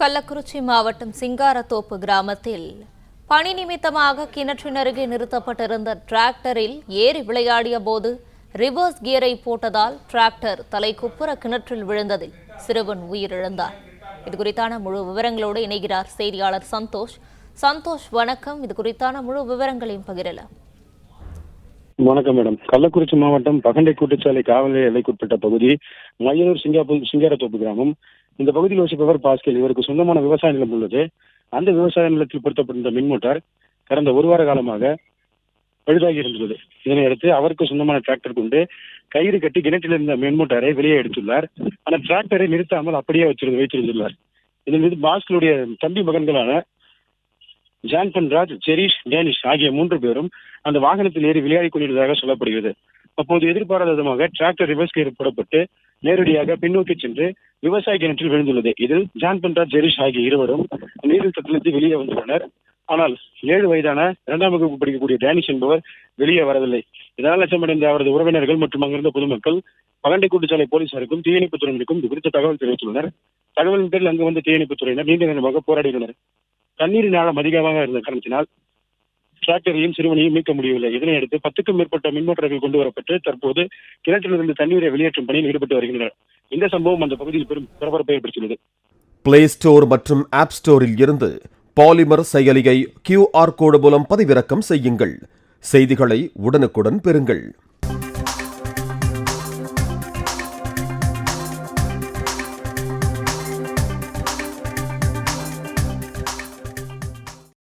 கள்ளக்குறிச்சி மாவட்டம் சிங்காரத்தோப்பு கிராமத்தில் பணி நிமித்தமாக கிணற்றின் அருகே நிறுத்தப்பட்டிருந்த டிராக்டரில் ஏறி விளையாடிய போது ரிவர்ஸ் கியரை போட்டதால் டிராக்டர் தலைக்குப்புற கிணற்றில் விழுந்ததில் சிறுவன் உயிரிழந்தார். இதுகுறித்தான முழு விவரங்களோடு இணைகிறார் செய்தியாளர் சந்தோஷ். சந்தோஷ், வணக்கம். இது குறித்தான முழு விவரங்களையும் பகிரலாம். வணக்கம் மேடம். கள்ளக்குறிச்சி மாவட்டம் பகண்டை கூட்டுச்சாலை காவல் நிலைய எல்லைக்குட்பட்ட பகுதி மயிலூர் சிங்காரத்தோப்பு கிராமம். இந்த பகுதியில் வசிப்பவர் பாஸ்கல். இவருக்கு சொந்தமான விவசாய நிலம் உள்ளது. அந்த விவசாய நிலத்தில் பொருத்தப்பட்ட மின் மோட்டார் கடந்த ஒரு வார காலமாக பழுதாகி இருந்துள்ளது. இதனையடுத்து அவருக்கு சொந்தமான டிராக்டர் கொண்டு கயிறு கட்டி கிணற்றில் இருந்த மின் மோட்டாரை வெளியே எடுத்துள்ளார். அந்த டிராக்டரை நிறுத்தாமல் அப்படியே வைத்திருந்துள்ளார். இதன் மீது பாஸ்கலுடைய தம்பி மகன்களான ஜான்பன்ராஜ், ஜெரீஷ், டேனிஷ் ஆகிய 3 பேரும் அந்த வாகனத்தில் ஏறி விளையாடி கொண்டிருந்ததாக சொல்லப்படுகிறது. அப்போது எதிர்பாராத விதமாக டிராக்டர் ரிவர்ஸ் கியர் போடப்பட்டு நேரடியாக பின்னோக்கி சென்று விவசாய கிணற்றில் விழுந்துள்ளது. இதில் ஜான்பன்ராஜ், ஜெரீஷ் ஆகிய இருவரும் நீரில் தத்தளித்து வெளியே வந்துள்ளனர். ஆனால் 7 வயதான 2ஆம் வகுப்பு படிக்கக்கூடிய டேனிஷ் என்பவர் வெளியே வரவில்லை. இதனால் அச்சமடைந்த அவரது உறவினர்கள் மற்றும் அங்கிருந்த பொதுமக்கள் பகண்டை கூட்டுச்சாலை போலீசாருக்கும் தீயணைப்புத் துறையினருக்கும் இது குறித்த தகவல் தெரிவித்துள்ளனர். தகவலின் பேரில் அங்கு வந்த தீயணைப்புத் துறையினர் நீண்ட நேரமாக போராடியுள்ளனர். தண்ணீரின் ஆழம் அதிகமாக இருந்த காரணத்தினால் டிராக்டரையும் சிறுவனையும் மீட்க முடியவில்லை. இதனையடுத்து 10க்கும் மேற்பட்ட மின்மோட்டார்கள் கொண்டு வரப்பட்டு தற்போது கிணற்றிலிருந்து தண்ணீரை வெளியேற்றும் பணியில் ஈடுபட்டு வருகின்றனர். இந்த சம்பவம் அந்த பகுதியில் பெரும் பரபரப்பை ஏற்படுத்தியுள்ளது. பிளே ஸ்டோர் மற்றும் ஆப் ஸ்டோரில் இருந்து பாலிமர் செயலியை QR கோடு மூலம் பதிவிறக்கம் செய்யுங்கள். செய்திகளை உடனுக்குடன் பெறுங்கள்.